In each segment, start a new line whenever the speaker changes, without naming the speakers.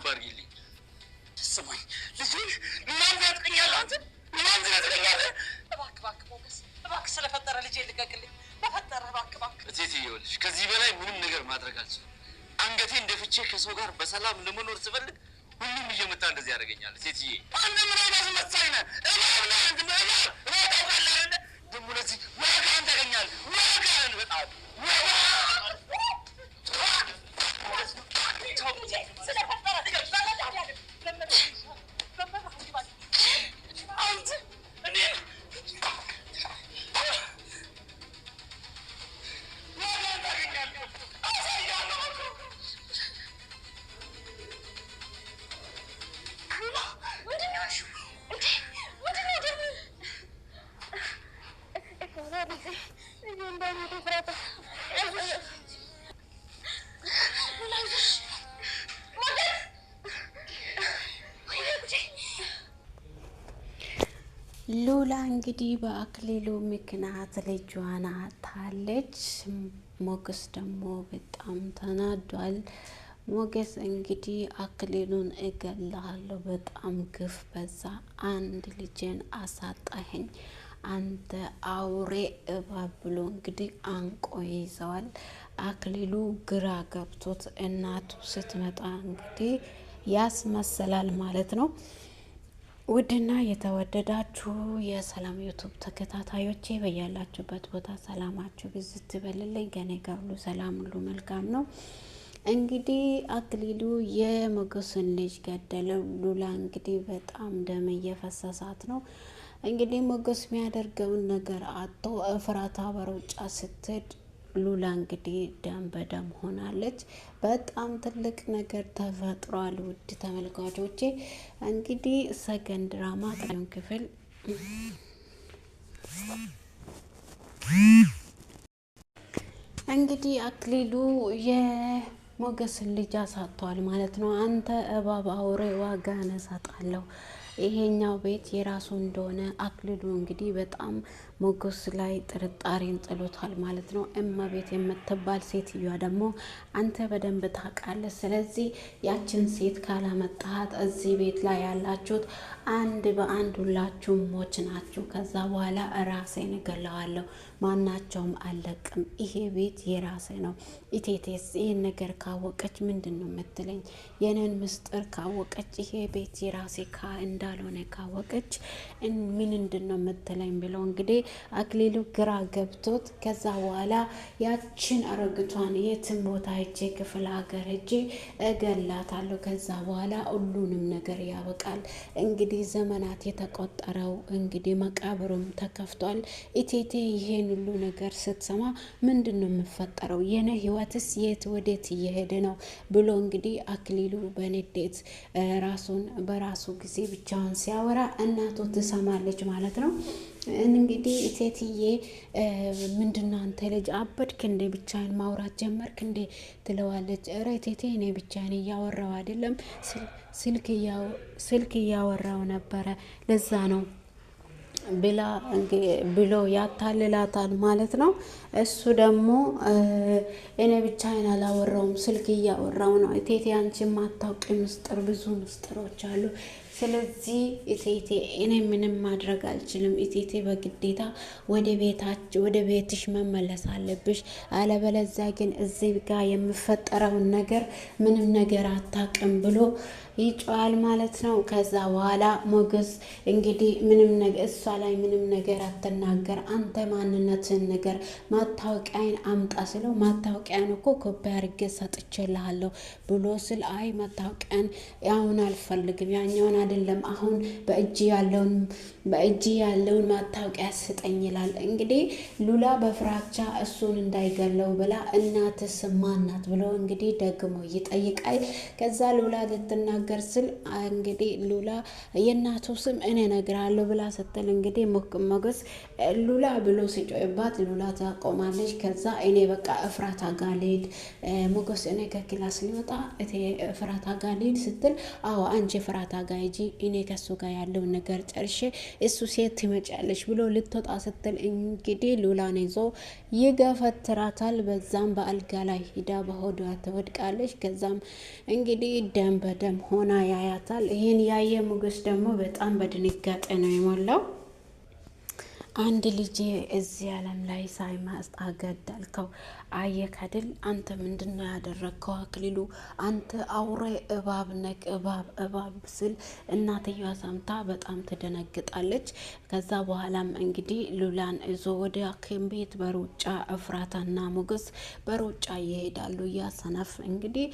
ልብ አድርጊልኝ። ስማኝ ልጄ ማን ያጥቅኛል? አንተ ማን ያጥቅኛል?
እባክህ ሞገስ እባክህ ስለፈጠረ ልጄ ልቀቅልኝ። በፈጠረ እባክህ
እቴቴ ይኸውልሽ ከዚህ በላይ ምንም ነገር ማድረግ አልችልም። አንገቴን ደፍቼ ከሰው ጋር በሰላም ለመኖር ስፈልግ ሁሉም እየመጣ እንደዚህ ያደርገኛል። እቴቴ አንተ ምን አይነት መሳይ ነህ? አንተ ምን አይነት ደግሞ ለዚህ ዋጋህን ታገኛለህ። ዋጋህን በጣም
ሉላ እንግዲህ በአክሊሉ ምክንያት ልጇን አጣለች። ሞገስ ደግሞ በጣም ተናዷል። ሞገስ እንግዲህ አክሊሉን እገላለሁ፣ በጣም ግፍ በዛ፣ አንድ ልጄን አሳጣኸኝ አንተ አውሬ እባብ ብሎ እንግዲህ አንቆ ይዘዋል። አክሊሉ ግራ ገብቶት እናቱ ስትመጣ እንግዲህ ያስመሰላል ማለት ነው። ውድና የተወደዳችሁ የሰላም ዩቱብ ተከታታዮቼ በያላችሁበት ቦታ ሰላማችሁ ብዝት ይበልልኝ። ከኔ ጋር ሁሉ ሰላም ሁሉ መልካም ነው። እንግዲህ አክሊሉ የሞገስን ልጅ ገደለው። ሉላ እንግዲህ በጣም ደም እየፈሰሳት ነው። እንግዲህ ሞገስ የሚያደርገውን ነገር አጥቶ እፍራታ በሩጫ ስትሄድ ሉላ እንግዲህ ደም በደም ሆናለች። በጣም ትልቅ ነገር ተፈጥሯል። ውድ ተመልካቾቼ እንግዲህ ሰገን ድራማ ቀን ክፍል እንግዲህ አክሊሉ የሞገስን ልጅ አሳጥቷል ማለት ነው። አንተ እባብ አውሬ ዋጋህን እሰጣለሁ። ይሄኛው ቤት የራሱ እንደሆነ አክሊሉ እንግዲህ በጣም ሞገስ ላይ ጥርጣሬን ጥሎታል ማለት ነው። እመቤት የምትባል ሴትዮዋ ደግሞ አንተ በደንብ ታውቃለህ። ስለዚህ ያችን ሴት ካላመጣሃት እዚህ ቤት ላይ ያላችሁት አንድ በአንድ ሁላችሁም ሞች ናችሁ። ከዛ በኋላ ራሴን እገለዋለሁ፣ ማናቸውም አለቅም። ይሄ ቤት የራሴ ነው። ኢቴቴስ ይህን ነገር ካወቀች ምንድን ነው የምትለኝ? የነን ምስጢር ካወቀች ይሄ ቤት የራሴ እንዳልሆነ ካወቀች ምንድን ነው የምትለኝ ብለው እንግዲህ አክሊሉ ግራ ገብቶት ከዛ በኋላ ያችን አረግቷን የትም ቦታ ሄጄ ክፍለ ሀገር ሄጄ እገላታለሁ። ከዛ በኋላ ሁሉንም ነገር ያበቃል። እንግዲህ ዘመናት የተቆጠረው እንግዲህ መቃብሩም ተከፍቷል። ኢቴቴ ይሄን ሁሉ ነገር ስትሰማ ምንድን ነው የምፈጠረው? የኔ ህይወትስ የት ወዴት እየሄደ ነው ብሎ እንግዲህ አክሊሉ በንዴት ራሱን በራሱ ጊዜ ብቻውን ሲያወራ እናቱ ትሰማለች ማለት ነው። እንግዲህ ሴትዬ ምንድነው አንተ ልጅ አበድክ እንዴ? ብቻዬን ማውራት ጀመርክ እንዴ? ትለዋለች። ኧረ ቴቴ እኔ ብቻዬን እያወራው አይደለም፣ ስልክ እያወራው ነበረ፣ ለዛ ነው ብሎ ያታልላታል ማለት ነው። እሱ ደግሞ እኔ ብቻዬን አላወራውም፣ ስልክ እያወራው ነው። እቴቴ አንቺ ማታውቂ ምስጢር፣ ብዙ ምስጢሮች አሉ። ስለዚህ እቴቴ እኔ ምንም ማድረግ አልችልም። እቴቴ በግዴታ ወደ ቤትሽ መመለስ አለብሽ፣ አለበለዚያ ግን እዚህ ጋር የምፈጠረውን ነገር ምንም ነገር አታውቅም ብሎ ይጮሃል ማለት ነው። ከዛ በኋላ ሞገስ እንግዲህ ምንም ነገር እሷ ላይ ምንም ነገር አትናገር፣ አንተ ማንነትን ነገር ማታወቂያን አምጣ ስለው ማታወቂያን እኮ ኮፒ አድርጌ ሰጥቼልሃለሁ ብሎ ስል አይ ማታወቂያን አሁን አልፈልግም፣ ያኛውን አይደለም አሁን በእጅ ያለውን ማታወቂያ ስጠኝ ይላል። እንግዲህ ሉላ በፍራቻ እሱን እንዳይገለው ብላ እናትስ ማናት ብሎ እንግዲህ ደግሞ ይጠይቃል። ከዛ ሉላ ልትናገር ስል እንግዲህ ሉላ የእናቱ ስም እኔ እነግርሃለሁ ብላ ስትል እንግዲህ ሞገስ ሉላ ብሎ ሲጮይባት ሉላ ታቆማለች። ከዛ እኔ በቃ እፍራታ ጋር ልሂድ ሞገስ እኔ ከክላስ ሊወጣ እፍራታ ጋር ልሂድ ስትል አዎ አንቺ እፍራታ ጋር ሂጂ፣ እኔ ከሱ ጋር ያለውን ነገር ጨርሼ እሱ ሴት ትመጫለች ብሎ ልትወጣ ስትል እንግዲህ ሉላን ይዞ ይገፈትራታል። በዛም በአልጋ ላይ ሂዳ በሆዷ ትወድቃለች። ከዛም እንግዲህ ደም በደም ሆና ያያታል። ይህን ያየ ሞገስ ደግሞ በጣም በድንጋጤ ነው የሞላው። አንድ ልጄ እዚህ ዓለም ላይ ሳይማስጣ ገደልከው። አየህ አይደል? አንተ ምንድን ነው ያደረግከው? አክሊሉ አንተ አውሬ እባብ ነክ እባብ ስል እናትየዋ ሰምታ በጣም ትደነግጣለች። ከዛ በኋላም እንግዲህ ሉላን ይዞ ወደ ሐኪም ቤት በሩጫ እፍራታና ሞገስ በሩጫ ይሄዳሉ። እያሰነፍ እንግዲህ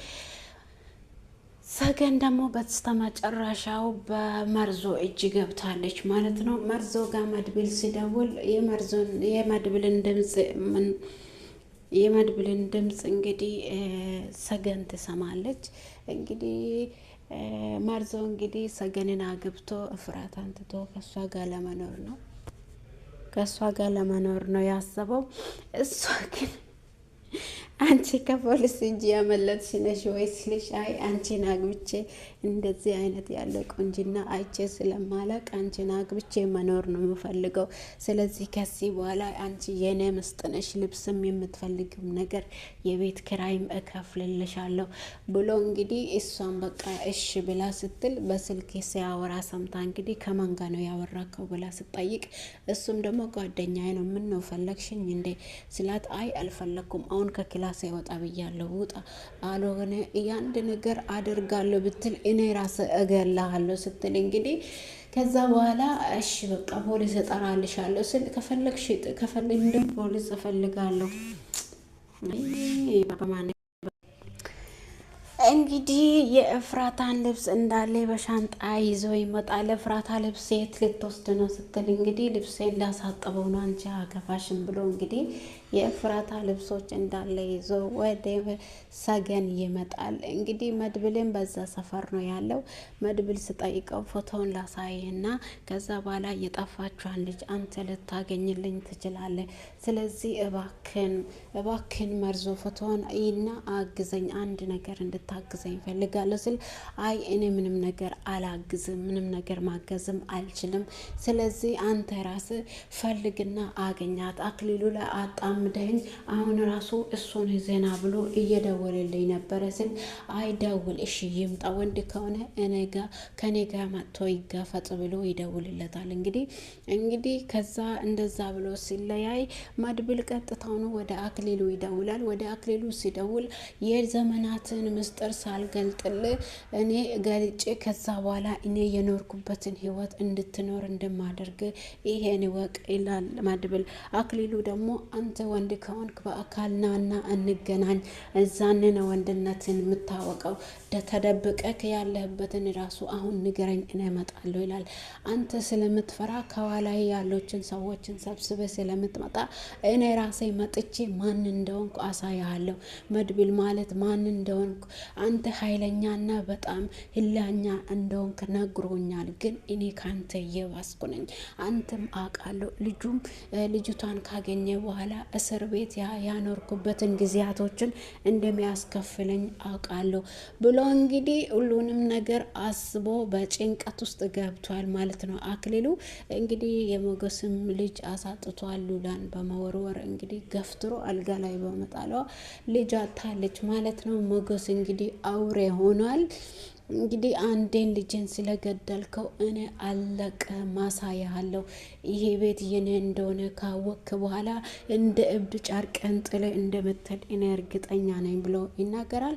ሰገን ደግሞ በስተመጨረሻው በመርዞ እጅ ገብታለች ማለት ነው። መርዞ ጋር መድብል ሲደውል የመድብልን ድምፅ እንግዲህ ሰገን ትሰማለች። እንግዲህ መርዞ እንግዲህ ሰገንን አግብቶ እፍራታን ትቶ ከእሷ ጋር ለመኖር ነው ያሰበው። እሷ ግን አንቺ ከፖሊስ እንጂ ያመለጥሽ ነሽ ወይ ሲልሽ፣ አይ አንቺን አግብቼ እንደዚህ አይነት ያለ ቆንጅና አይቼ ስለማላቅ አንቺን አግብቼ መኖር ነው የምፈልገው። ስለዚህ ከዚህ በኋላ አንቺ የኔ ምስጥ ነሽ፣ ልብስም የምትፈልግም ነገር የቤት ክራይም እከፍልልሻለሁ ብሎ እንግዲህ እሷን በቃ እሺ ብላ ስትል በስልክ ሲያወራ ሰምታ እንግዲህ ከማን ጋር ነው ያወራከው ብላ ስጠይቅ፣ እሱም ደግሞ ጓደኛዬ ነው፣ ምን ነው ፈለግሽኝ እንዴ ስላት፣ አይ አልፈለግኩም አሁን ከክላስ ይወጣ ብያለሁ፣ ውጣ አልሆነ እያንድ ነገር አድርጋለሁ ብትል እኔ ራስ እገላሃለሁ ስትል እንግዲህ ከዛ በኋላ እሺ በቃ ፖሊስ እጠራልሻለሁ ስል ከፈለግሽ እንደ ፖሊስ እፈልጋለሁ እንግዲህ የእፍራታን ልብስ እንዳለ በሻንጣ ይዞ ይመጣል። እፍራታ ልብስ የት ልትወስድ ነው ስትል እንግዲህ ልብሴን ላሳጥበው ነው አንቺ አገባሽም ብሎ እንግዲህ የእፍራታ ልብሶች እንዳለ ይዞ ወደ ሰገን ይመጣል። እንግዲህ መድብልን በዛ ሰፈር ነው ያለው። መድብል ስጠይቀው ፎቶውን ላሳይና ከዛ በኋላ የጠፋችኋን ልጅ አንተ ልታገኝልኝ ትችላለህ። ስለዚህ እባክን መርዞ ፎቶውን እና አግዘኝ፣ አንድ ነገር እንድታግዘኝ ፈልጋለሁ ስል፣ አይ እኔ ምንም ነገር አላግዝም፣ ምንም ነገር ማገዝም አልችልም። ስለዚህ አንተ ራስህ ፈልግና አገኛት። አክሊሉ ላይ አጣምደኝ አሁን ራሱ እሱን ዜና ብሎ እየደወለልኝ ነበረ ስል፣ አይ ደውል እሺ ይምጣ፣ ወንድ ከሆነ ከኔ ጋር መጥቶ ይጋፈጥ ብሎ ይደውልለታል። እንግዲህ ከዛ እንደዛ ብሎ ሲለያይ መድብል ቀጥታውኑ ወደ አክሊሉ ይደውላል። ወደ አክሊሉ ሲደውል የዘመናትን ምስጢር ሳልገልጥል እኔ ገልጬ ከዛ በኋላ እኔ የኖርኩበትን ህይወት እንድትኖር እንደማደርግ ይሄን ወቅ ይላል መድብል። አክሊሉ ደግሞ አንተ ወንድ ከሆንክ በአካል ናና እንገናኝ፣ እዛንን ወንድነትን የምታወቀው ተደብቀክ ያለህበትን ራሱ አሁን ንገረኝ እኔ እመጣለሁ ይላል። አንተ ስለምትፈራ ከኋላ ያሉትን ሰዎችን ሰብስበ ስለምትመጣ እኔ ራሴ መጥቼ ማን እንደሆንኩ አሳያለሁ። መድብል ማለት ማን እንደሆንኩ አንተ ኃይለኛና በጣም ህላኛ እንደሆንክ ነግሮኛል። ግን እኔ ካንተ እየባስኩ ነኝ፣ አንተም አውቃለሁ። ልጅቷን ካገኘ በኋላ እስር ቤት ያኖርኩበትን ጊዜያቶችን እንደሚያስከፍለኝ አውቃለሁ ብሎ እንግዲህ ሁሉንም ነገር አስቦ በጭንቀት ውስጥ ገብቷል ማለት ነው። አክሊሉ እንግዲህ የሞገስም ልጅ አሳጥቷል። ሉላን በመወርወር እንግዲህ ገፍትሮ አልጋ ላይ በመጣሏ ልጅ አታለች ማለት ነው። ሞገስ እንግዲህ አውሬ ሆኗል። እንግዲህ አንዴን ልጅን ስለገደልከው እኔ አለቀ ማሳያለሁ። ይሄ ቤት የኔ እንደሆነ ካወቅክ በኋላ እንደ እብድ ጨርቅን ጥለ እንደምትል እኔ እርግጠኛ ነኝ ብሎ ይናገራል።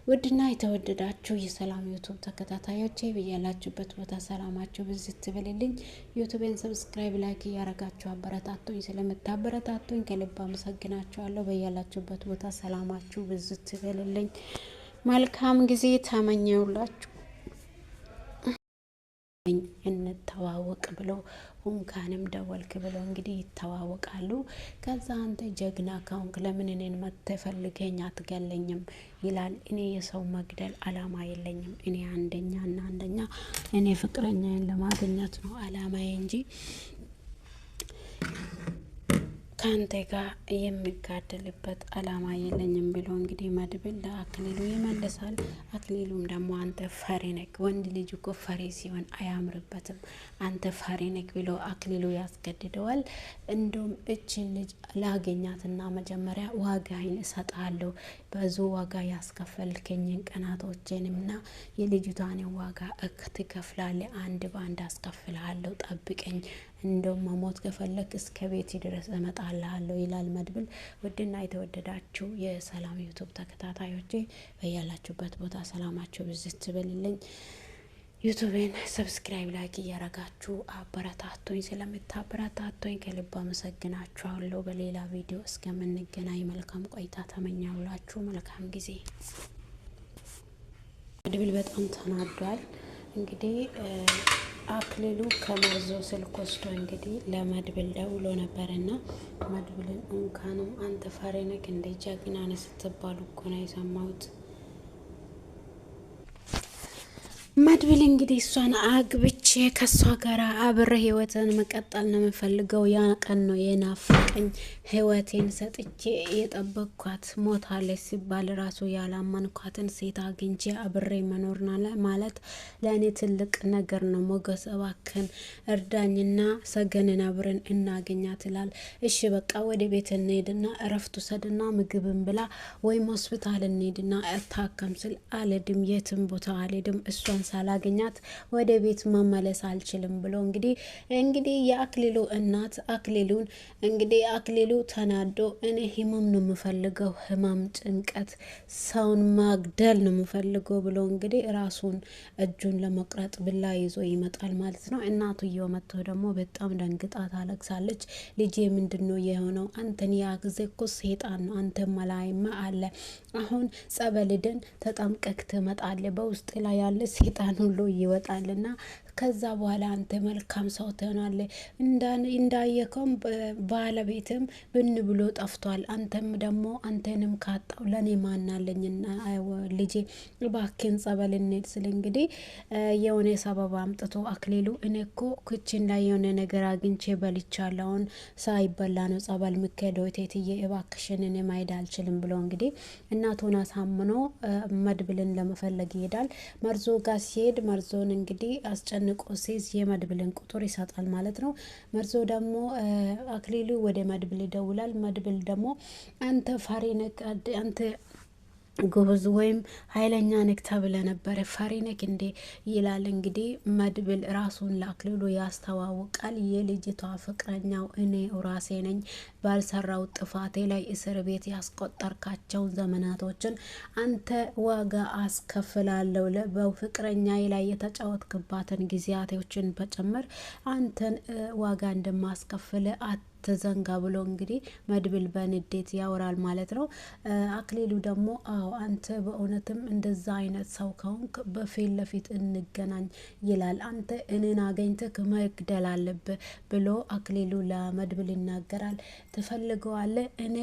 ውድና የተወደዳችሁ የሰላም ዩቱብ ተከታታዮቼ በያላችሁበት ቦታ ሰላማችሁ ብዝት ትበልልኝ። ዩቱቤን ሰብስክራይብ፣ ላይክ እያረጋችሁ አበረታቱኝ። ስለምታበረታቱኝ ከልብ አመሰግናችኋለሁ። በያላችሁበት ቦታ ሰላማችሁ ብዝት ትበልልኝ። መልካም ጊዜ ተመኘውላችሁ። እንተዋወቅ ብሎ ሁንካንም ደወልክ ብሎ እንግዲህ ይተዋወቃሉ። ከዛ አንተ ጀግና ካሁንክ ለምን እኔን መጥተህ ፈልገኝ አትገለኝም ይላል። እኔ የሰው መግደል አላማ የለኝም። እኔ አንደኛ እኔ ፍቅረኛዬን ለማግኘት ነው አላማዬ እንጂ ከአንተ ጋር የሚጋደልበት አላማ የለኝም ብሎ እንግዲህ መድብል ለአክሊሉ ይመልሳል። አክሊሉም ደግሞ አንተ ፈሪ ነክ፣ ወንድ ልጅ እኮ ፈሪ ሲሆን አያምርበትም፣ አንተ ፈሪ ነክ ብሎ አክሊሉ ያስገድደዋል። እንዲሁም እችን ልጅ ላገኛትና መጀመሪያ ዋጋዬን እሰጥሃለሁ፣ ብዙ ዋጋ ያስከፈልከኝን ቀናቶችንምና የልጅቷን ዋጋ ትከፍላለህ፣ አንድ በአንድ አስከፍልሃለሁ፣ ጠብቀኝ፣ እንደውም መሞት ከፈለክ እስከ ቤት ድረስ እመጣልሃለሁ ይላል መድብል። ውድና የተወደዳችሁ የሰላም ዩቱብ ተከታታዮቼ በያላችሁበት ቦታ ሰላማችሁ ብዝት ትበልልኝ። ዩቱብን ሰብስክራይብ ላይክ እያረጋችሁ አበረታቶኝ፣ ስለምታበረታቶኝ ከልብ አመሰግናችኋለሁ። በሌላ ቪዲዮ እስከምንገናኝ መልካም ቆይታ ተመኛውላችሁ። መልካም ጊዜ። መድብል በጣም ተናዷል። እንግዲህ አክሊሉ ከመርዞ ስልክ ወስዶ እንግዲህ ለመድብል ደውሎ ነበርና መድብልን እንኳንም አንተ ፈሪ ነህ እንደ ጀግና ነህ ስትባሉ እኮ ነው የሰማሁት። መድብል እንግዲህ እሷን አግብቼ ከሷ ጋር አብረ ህይወትን መቀጠል ነው የምፈልገው። ያ ቀን ነው የናፈቀኝ። ህይወቴን ሰጥቼ የጠበቅኳት ሞታለች ሲባል ራሱ ያላመንኳትን ሴት አግኝቼ አብሬ መኖርና ማለት ለእኔ ትልቅ ነገር ነው። ሞገስ እባክን እርዳኝና ሰገንን አብረን እናገኛት ይላል። እሺ በቃ ወደ ቤት እንሄድና እረፍት ውሰድና ምግብን ብላ ወይም ሆስፒታል እንሄድና እታከም ስል አልሄድም፣ የትም ቦታ አልሄድም፣ እሷን ሳላገኛት ወደ ቤት መመለስ አልችልም ብሎ እንግዲህ የአክሊሉ እናት አክሊሉን እንግዲህ አክሊሉ ተናዶ እኔ ህመም ነው የምፈልገው፣ ህመም፣ ጭንቀት፣ ሰውን ማግደል ነው የምፈልገው ብሎ እንግዲህ ራሱን እጁን ለመቁረጥ ብላ ይዞ ይመጣል ማለት ነው። እናትየው መጥቶ ደግሞ በጣም ደንግጣ ታለቅሳለች። ልጄ ምንድነው የሆነው? አንተን ያግዘ እኮ ሰይጣን ነው፣ አንተ መላይማ አለ። አሁን ጸበልደን ተጠምቀክ ትመጣለህ፣ በውስጥ ላይ ያለ ሰይጣን ሁሉ ይወጣልና ከዛ በኋላ አንተ መልካም ሰው ትሆናለህ። እንዳየከውም ባለቤትም ብን ብሎ ጠፍቷል። አንተም ደግሞ አንተንም ካጣው ለኔ ማናለኝና ልጄ እባክህን ጸበል እንሂድ ስል እንግዲህ የሆነ ሰበብ አምጥቶ አክሊሉ እኔ እኮ ክችን ላይ የሆነ ነገር አግኝቼ በልቻለሁ፣ ሳይበላ ነው ጸበል ምከደው ቴትዬ እባክሽን እኔ ማሄድ አልችልም ብሎ እንግዲህ እናቱን አሳምኖ መድብልን ለመፈለግ ይሄዳል። መርዞ ጋር ሲሄድ መርዞን እንግዲህ አስጨንቆ ሲይዝ የመድብልን ቁጥር ይሰጣል ማለት ነው። መርዞ ደግሞ አክሊሉ ወደ መድብል ይደውላል። መድብል ደግሞ አንተ ፈሪ ነህ፣ አንተ ጎበዝ ወይም ኃይለኛ ነክ ተብለ ነበረ፣ ፈሪ ነክ እንዴ ይላል። እንግዲህ መድብል ራሱን ለአክሊሉ ያስተዋውቃል። የልጅቷ ፍቅረኛው እኔ ራሴ ነኝ፣ ባልሰራው ጥፋቴ ላይ እስር ቤት ያስቆጠርካቸው ዘመናቶችን አንተ ዋጋ አስከፍላለሁ፣ በፍቅረኛ ላይ የተጫወትክባትን ጊዜያቶችን በጨምር አንተን ዋጋ እንደማስከፍል ተዘንጋ ብሎ እንግዲህ መድብል በንዴት ያወራል ማለት ነው። አክሊሉ ደግሞ አዎ አንተ በእውነትም እንደዛ አይነት ሰው ከሆንክ በፊት ለፊት እንገናኝ ይላል። አንተ እኔን አገኝተህ መግደል አለብህ ብሎ አክሊሉ ለመድብል ይናገራል። ትፈልገዋለህ? እኔ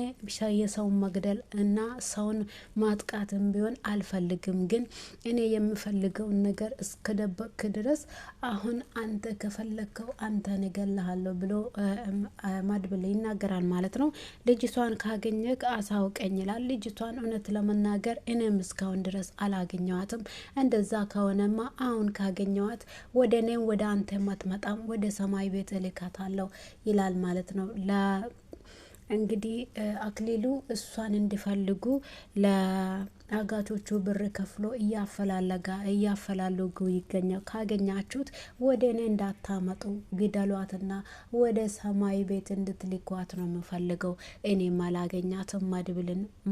የሰውን መግደል እና ሰውን ማጥቃትም ቢሆን አልፈልግም፣ ግን እኔ የምፈልገውን ነገር እስከደበቅክ ድረስ አሁን አንተ ከፈለግከው አንተን እገልሃለሁ ብሎ መድብል ይናገራል ማለት ነው። ልጅቷን ካገኘክ አሳውቀኝ ይላል። ልጅቷን እውነት ለመናገር እኔም እስካሁን ድረስ አላገኘዋትም። እንደዛ ከሆነማ አሁን ካገኘዋት ወደ እኔም ወደ አንተ ማትመጣም፣ ወደ ሰማይ ቤት እልካታለሁ ይላል ማለት ነው። እንግዲህ አክሊሉ እሷን እንዲፈልጉ ለአጋቾቹ ብር ከፍሎ እያፈላለጉ ይገኛል። ካገኛችሁት ወደ እኔ እንዳታመጡ ግደሏትና ወደ ሰማይ ቤት እንድትልኳት ነው የምፈልገው። እኔም አላገኛትም፣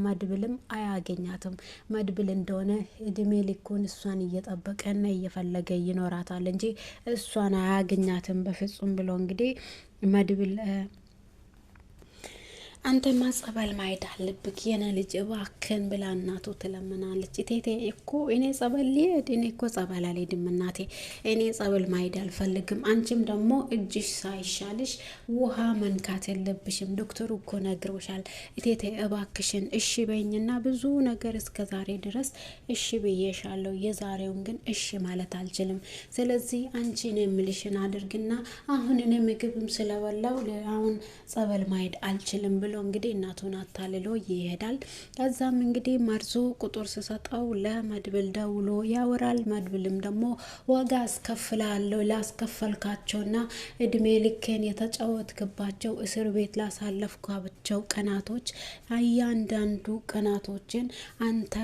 መድብልም አያገኛትም። መድብል እንደሆነ እድሜ ልኩን እሷን እየጠበቀና እየፈለገ ይኖራታል እንጂ እሷን አያገኛትም በፍጹም ብሎ እንግዲህ መድብል አንተማ ጸበል ማሄድ አለብክ የኔ ልጅ እባክን ብላ እናቱ ትለምናለች። ቴቴ እኮ እኔ ጸበል ልሄድ እኔ እኮ ጸበል አልሄድም እናቴ፣ እኔ ጸበል ማሄድ አልፈልግም። አንቺም ደግሞ እጅሽ ሳይሻልሽ ውሃ መንካት የለብሽም፣ ዶክተሩ እኮ ነግሮሻል። ቴቴ እባክሽን እሺ በይኝና ብዙ ነገር እስከ ዛሬ ድረስ እሺ ብዬሻለሁ፣ የዛሬውን ግን እሺ ማለት አልችልም። ስለዚህ አንቺን የምልሽን አድርግና አሁን እኔ ምግብም ስለበላው አሁን ጸበል ማሄድ አልችልም ብሎ እንግዲህ እናቱን አታልሎ ይሄዳል። ከዛም እንግዲህ መርዞ ቁጥር ስሰጠው ለመድብል ደውሎ ያወራል። መድብልም ደግሞ ዋጋ አስከፍላለሁ ላስከፈልካቸውና እድሜ ልኬን የተጫወትክባቸው እስር ቤት ላሳለፍኳቸው ቀናቶች እያንዳንዱ ቀናቶችን አንተ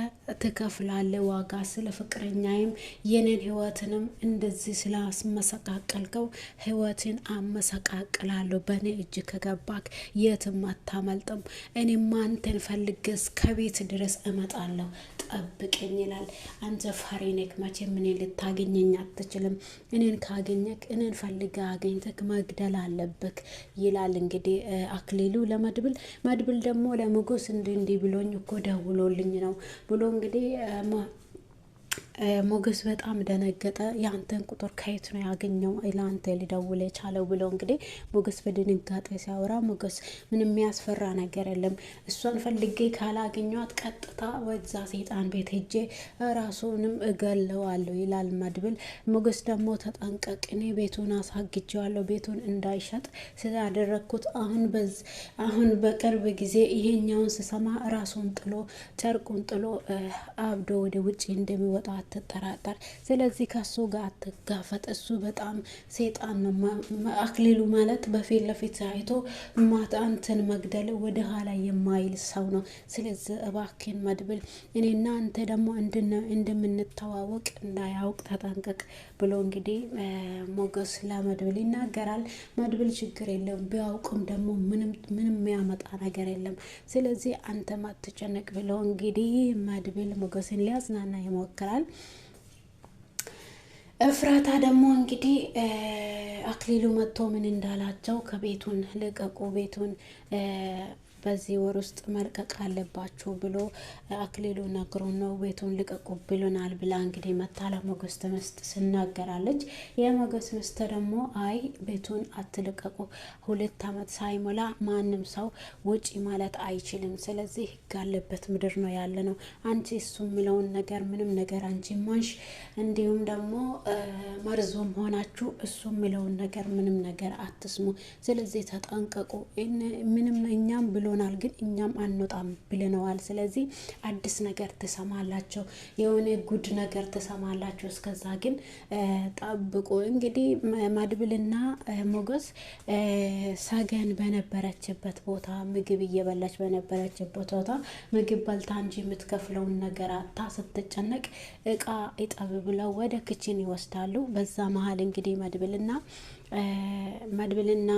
ትከፍላለህ ዋጋ፣ ስለ ፍቅረኛዬም የኔን ህይወትንም እንደዚህ ስላስመሰቃቀልከው ህይወትን አመሰቃቅላለሁ። በእኔ እጅ ከገባክ የትም አታመልጥም። እኔማ አንተን ፈልጌ እስከ ቤት ድረስ እመጣለሁ፣ ጠብቀኝ ይላል። አንተ ፈሪ ነህ፣ መቼም እኔን ልታገኘኝ አትችልም። እኔን ካገኘክ እኔን ፈልገህ አገኝተክ መግደል አለብክ ይላል እንግዲህ አክሊሉ ለመድብል። መድብል ደግሞ ለሞገስ እንዲህ ብሎኝ እኮ ደውሎልኝ ነው ብሎ እንግዲህ ሞገስ በጣም ደነገጠ። የአንተን ቁጥር ከየት ነው ያገኘው ለአንተ ሊደውል የቻለው ብሎ እንግዲህ ሞገስ በድንጋጤ ሲያወራ፣ ሞገስ ምንም የሚያስፈራ ነገር የለም፣ እሷን ፈልጌ ካላገኘኋት ቀጥታ ወዛ ሴጣን ቤት ሄጄ ራሱንም እገለዋለሁ ይላል መድብል። ሞገስ ደግሞ ተጠንቀቅ፣ እኔ ቤቱን አሳግጀዋለሁ፣ ቤቱን እንዳይሸጥ ስላደረግኩት አሁን በቅርብ ጊዜ ይሄኛውን ስሰማ ራሱን ጥሎ ጨርቁን ጥሎ አብዶ ወደ ውጭ እንደሚወጣ አትጠራጠር። ስለዚህ ከሱ ጋር አትጋፈጥ፣ እሱ በጣም ሴጣን ነው። አክሊሉ ማለት በፊት ለፊት አይቶ አንተን መግደል ወደ ኋላ የማይል ሰው ነው። ስለዚህ እባክን መድብል እኔና አንተ ደግሞ እንደምንተዋወቅ እንዳያውቅ ተጠንቀቅ ብሎ እንግዲህ ሞገስ ለመድብል ይናገራል። መድብል ችግር የለም ቢያውቅም ደግሞ ምንም የሚያመጣ ነገር የለም፣ ስለዚህ አንተ ማትጨነቅ ብሎ እንግዲህ መድብል ሞገስን ሊያጽናና ይሞክራል። እፍራታ ደግሞ እንግዲህ አክሊሉ መጥቶ ምን እንዳላቸው ከቤቱን ልቀቁ፣ ቤቱን በዚህ ወር ውስጥ መልቀቅ አለባችሁ ብሎ አክሊሉ ነግሮ ነው ቤቱን ልቀቁ ብሎናል ብላ እንግዲህ መታ ለሞገስ ትመስት ስናገራለች። የሞገስ ምስት ደግሞ አይ ቤቱን አትልቀቁ፣ 2 ዓመት ሳይሞላ ማንም ሰው ውጪ ማለት አይችልም፣ ስለዚህ ህግ አለበት ምድር ነው ያለ ነው። አንቺ እሱ የሚለውን ነገር ምንም ነገር አንቺ ማንሽ እንዲሁም ደግሞ መርዞም ሆናችሁ እሱ የሚለውን ነገር ምንም ነገር አትስሙ፣ ስለዚህ ተጠንቀቁ። ምንም እኛም ብሎ ግን እኛም አንወጣም ብለነዋል። ስለዚህ አዲስ ነገር ትሰማላችሁ፣ የሆነ ጉድ ነገር ትሰማላችሁ። እስከዛ ግን ጠብቁ። እንግዲህ መድብልና ሞገስ ሰገን በነበረችበት ቦታ ምግብ እየበላች በነበረችበት ቦታ ምግብ በልታ እንጂ የምትከፍለውን ነገር አታ ስትጨነቅ እቃ ይጠብ ብለው ወደ ክችን ይወስዳሉ። በዛ መሀል እንግዲህ መድብልና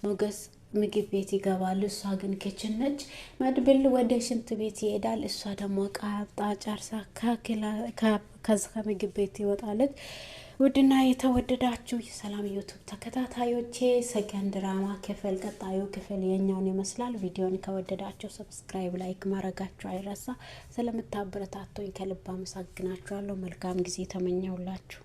ሞገስ ምግብ ቤት ይገባሉ። እሷ ግን ክችን ነች። መድብል ወደ ሽንት ቤት ይሄዳል። እሷ ደግሞ ቃጣ ጨርሳ ከምግብ ቤት ይወጣለች። ውድና የተወደዳችሁ የሰላም ዩቱብ ተከታታዮቼ ሰገን ድራማ ክፍል ቀጣዩ ክፍል የኛውን ይመስላል። ቪዲዮን ከወደዳችሁ ሰብስክራይብ፣ ላይክ ማድረጋችሁ አይረሳ። ስለምታበረታቱኝ ከልብ አመሰግናችኋለሁ። መልካም ጊዜ ተመኘውላችሁ።